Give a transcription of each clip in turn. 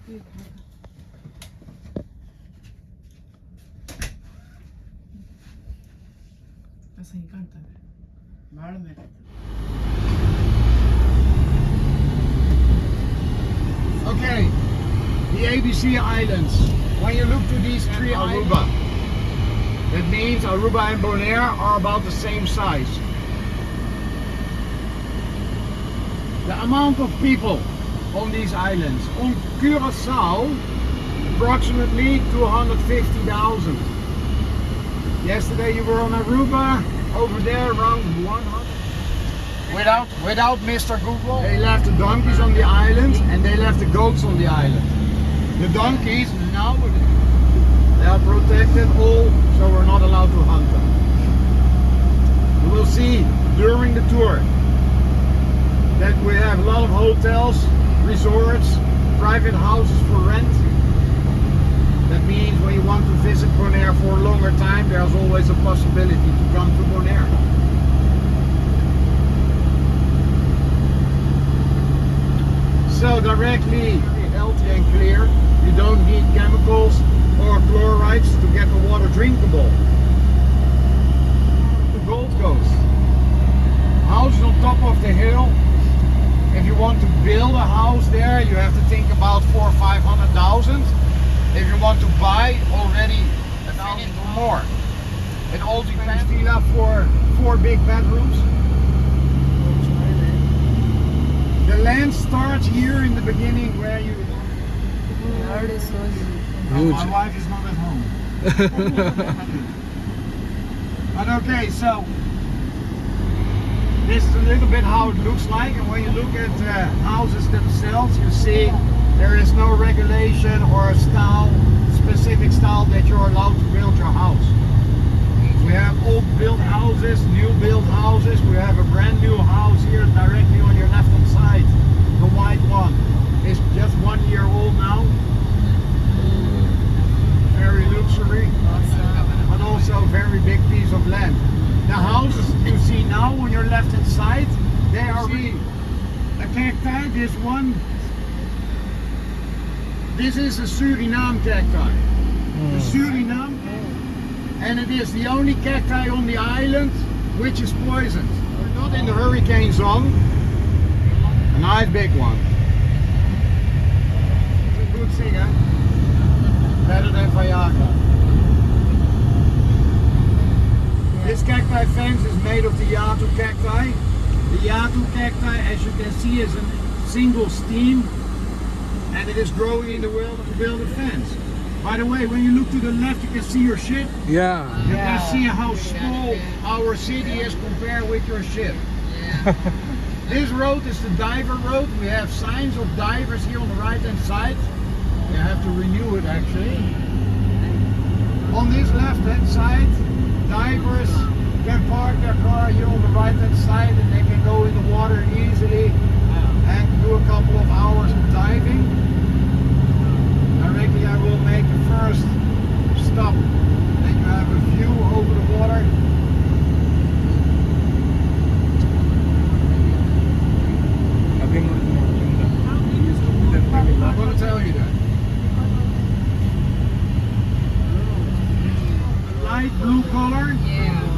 Essa encanta. Okay, the ABC Islands. When you look to these three Aruba, that means Aruba and Bonaire are about the same size. The amount of people on these islands. On Curaçao, approximately 250,000. Yesterday you were on Aruba, over there around 100. Without Mr. Google, they left the donkeys on the island and they left the goats on the island. The donkeys, now they are protected all, so we're not allowed to hunt them. You will see during the tour that we have a lot of hotels, resorts, private houses for rent. That means when you want to visit Bonaire for a longer time, there's always a possibility to come to Bonaire. So directly healthy and clear, you don't need chemicals or chlorides to get the water drinkable. The Gold Coast. House on top of the hill. If you want to build a house there, you have to think about 400,000 or 500,000. If you want to buy already 1,000 or more. It all depends. Villa for 4 big bedrooms. The land starts here in the beginning where you... No, my wife is not at home. But okay, so this is a little bit how it looks like, and when you look at houses themselves, you see there is no regulation or a style, specific style that you're allowed to build your house. We have old built houses, new built houses. We have a brand new house here directly on your left hand side. The white one is just 1 year old now. Very luxury, but also a very big piece of land. The houses you see now on your left hand side, they are really a cacti. This one, this is a Suriname cacti. The Suriname, and it is the only cacti on the island which is poisoned. We're not in the hurricane zone. A nice big one. It's a good thing, huh? Better than Viagra. This cacti fence is made of the Yatu cacti. The Yatu cacti, as you can see, is a single stem, and it is growing in the world to build a fence. By the way, when you look to the left, you can see your ship. Yeah. You can see how small our city is compared with your ship. This road is the diver road. We have signs of divers here on the right hand side. You have to renew it actually. On this left hand side, divers can park their car here on the right hand side and they can go in the water easily and do a couple of hours of diving. Directly I will make the first stop. Then you have a view over the water. I'm going to tell you that. Light blue color,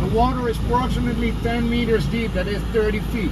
the water is approximately 10 meters deep, that is 30 feet.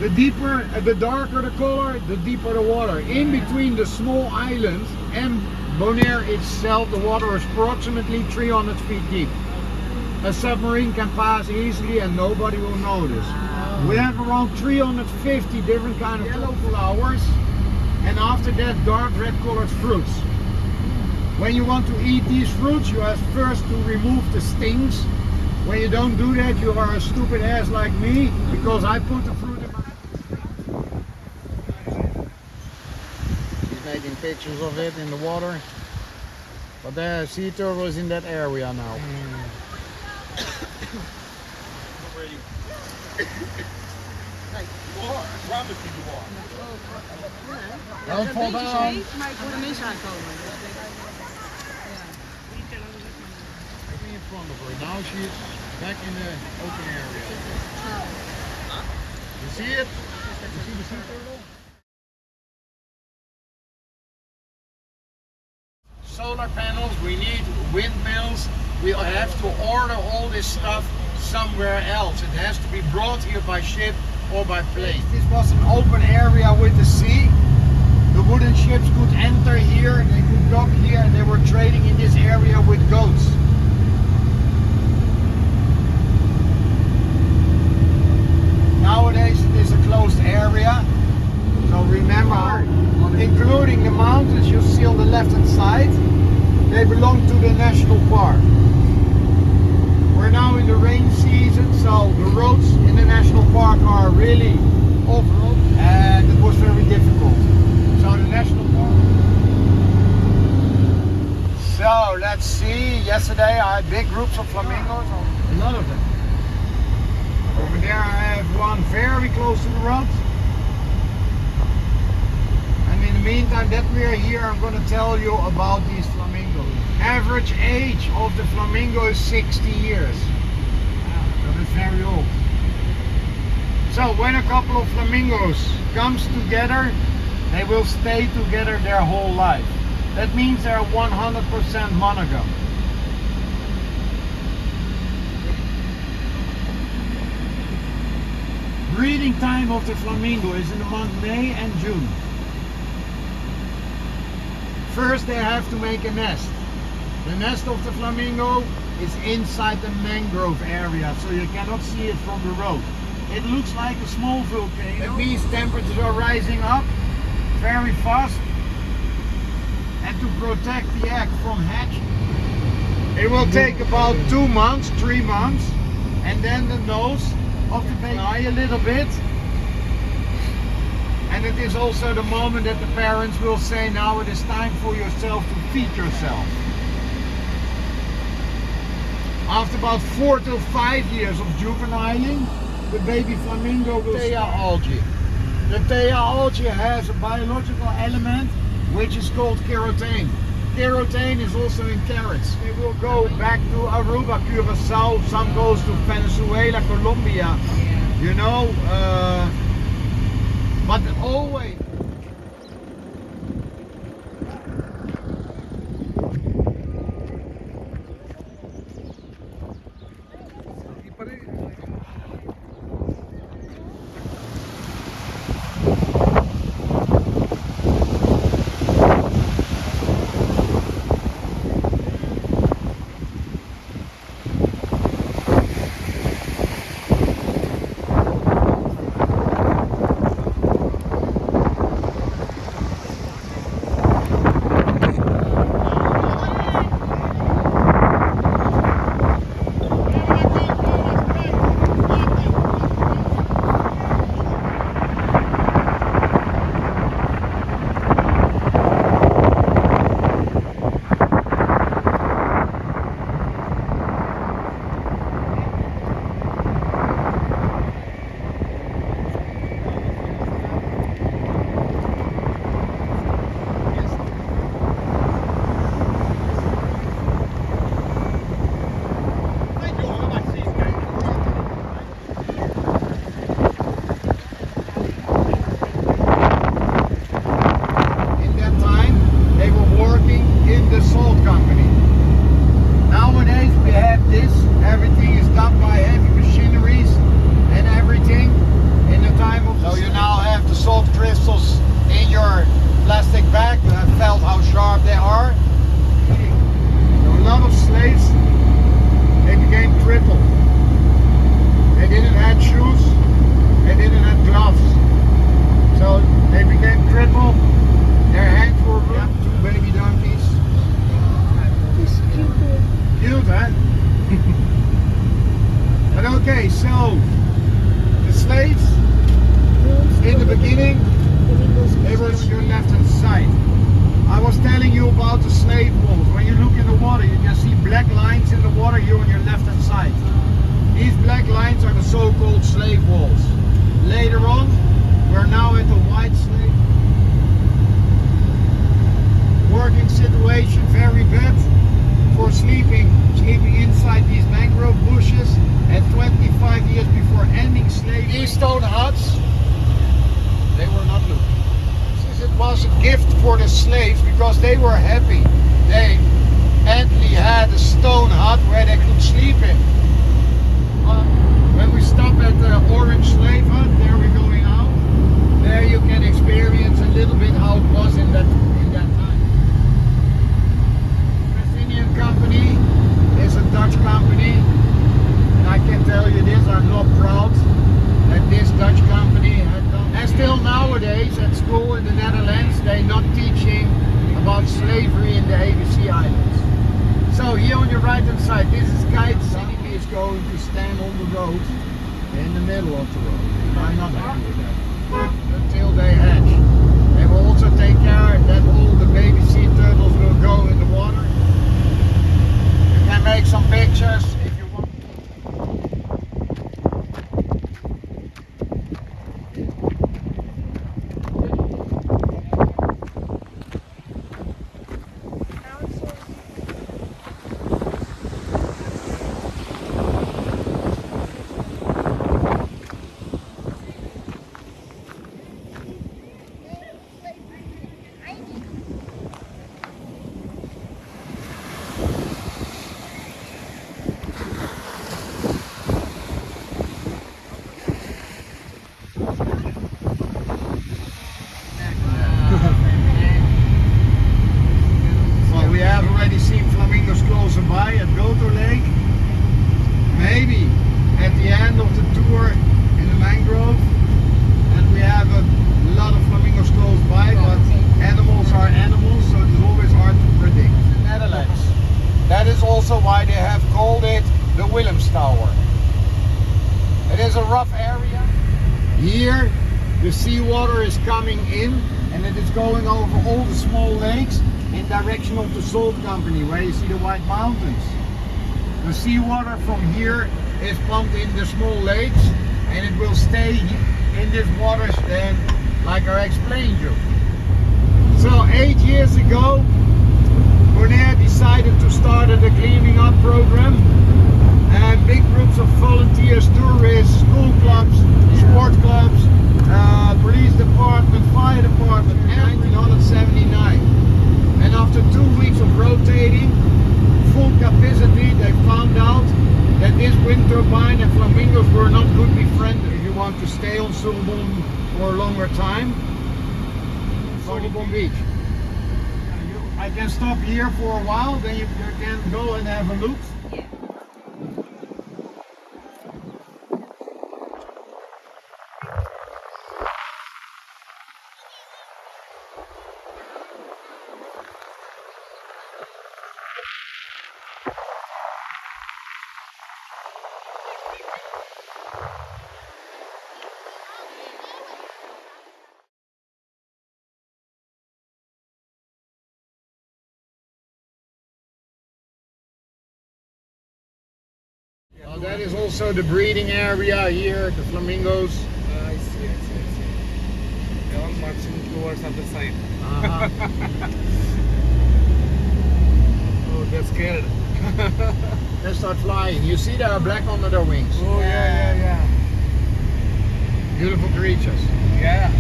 The deeper, the darker the color, the deeper the water. In between the small island and Bonaire itself, the water is approximately 300 feet deep. A submarine can pass easily and nobody will notice. We have around 350 different kind of yellow flowers, and after that dark red colored fruits. When you want to eat these fruits, you have first to remove the stings. When you don't do that, you are a stupid ass like me, because I put the fruit in my mouth. He's making pictures of it in the water. But the sea turtle is in that area now. Don't fall down. Maar ik hoor mensen aankomen. In front of her. Now she is back in the open area. You see it? You see the sea turtle? solar panels, we need windmills. We have to order all this stuff somewhere else. It has to be brought here by ship or by plane. This was an open area with the sea. The wooden ships could enter here, they could dock here, and they were trading in this area with goats. Nowadays it is a closed area. So remember, including the mountains you see on the left hand side, they belong to the national park. We're now in the rain season, so the roads in the national park are really off-road, and it was very difficult. So the national park. So let's see, yesterday I had big groups of flamingos, a lot of them. Over there I have one very close to the road. And in the meantime that we are here, I'm going to tell you about these flamingos. Average age of the flamingo is 60 years. So that's very old. So when a couple of flamingos comes together, they will stay together their whole life. That means they're 100% monogam. Breeding time of the flamingo is in the month May and June. First they have to make a nest. The nest of the flamingo is inside the mangrove area, so you cannot see it from the road. It looks like a small volcano. That means temperatures are rising up very fast. And to protect the egg from hatching, it will take about 2 months, 3 months, and then the nose of the baby fly a little bit. And it is also the moment that the parents will say, now it is time for yourself to feed yourself. After about 4 to 5 years of juveniling, the baby flamingo will Thea algae. The Thea algae has a biological element which is called keratin. Keratin is also in carrots. They will go back to Aruba, Curacao, some goes to Venezuela, Colombia, you know, but always. Okay, so the slaves in the beginning, they were on your left hand side. I was telling you about the slave walls. When you look in the water, you can see black lines in the water. You're on your left hand side. These black lines are the so-called slave walls. Later on, we're now at the white slave. Working situation, very bad for sleeping inside these mangrove bushes. And 25 years before ending slavery, these stone huts, they were not looking. Since it was a gift for the slaves because they were happy they actually had a stone hut where they could sleep in. When we stop at the Orange Slave Hut, there we're going out. There you can experience a little bit how it was in that time. Palestinian company is a Dutch company, and I can tell you this, I'm not proud that this Dutch company had done. And still nowadays at school in the Netherlands, they're not teaching about slavery in the ABC Islands. So here on your right hand side, this is guide. Somebody is going to stand on the road in the middle of the road. I'm not happy with that. Until they hatch. They will also take care that all the baby sea turtles will go in the water. You can make some pictures if you want. Well, we have already seen flamingos closer by at Goto Lake. Maybe at the end of the tour in the mangrove, and we have a lot of flamingos close by, but animals are animals, so it's always hard to predict. The Netherlands. That is also why they have called it the Willems Tower. It is a rough area. Here the seawater is coming in and it is going over all the small lakes in direction of the salt company where you see the white mountains. The seawater from here is pumped in the small lakes and it will stay in this water then, like I explained you. So 8 years ago, Bonaire decided to start a cleaning up program, and big groups of volunteers, tourists, school clubs, sport clubs, police department, fire department, in 1979. And after 2 weeks of rotating, full capacity, they found out that this wind turbine and flamingos were not good befriended. If you want to stay on Sulbon for a longer time, Sulbon Beach. I can stop here for a while, then you can go and have a look. Well, that is also the breeding area here, the flamingos. I see. They're all marching towards other side. Oh, they're scared. They start flying. You see they are black under their wings. Oh, yeah. Beautiful creatures. Yeah.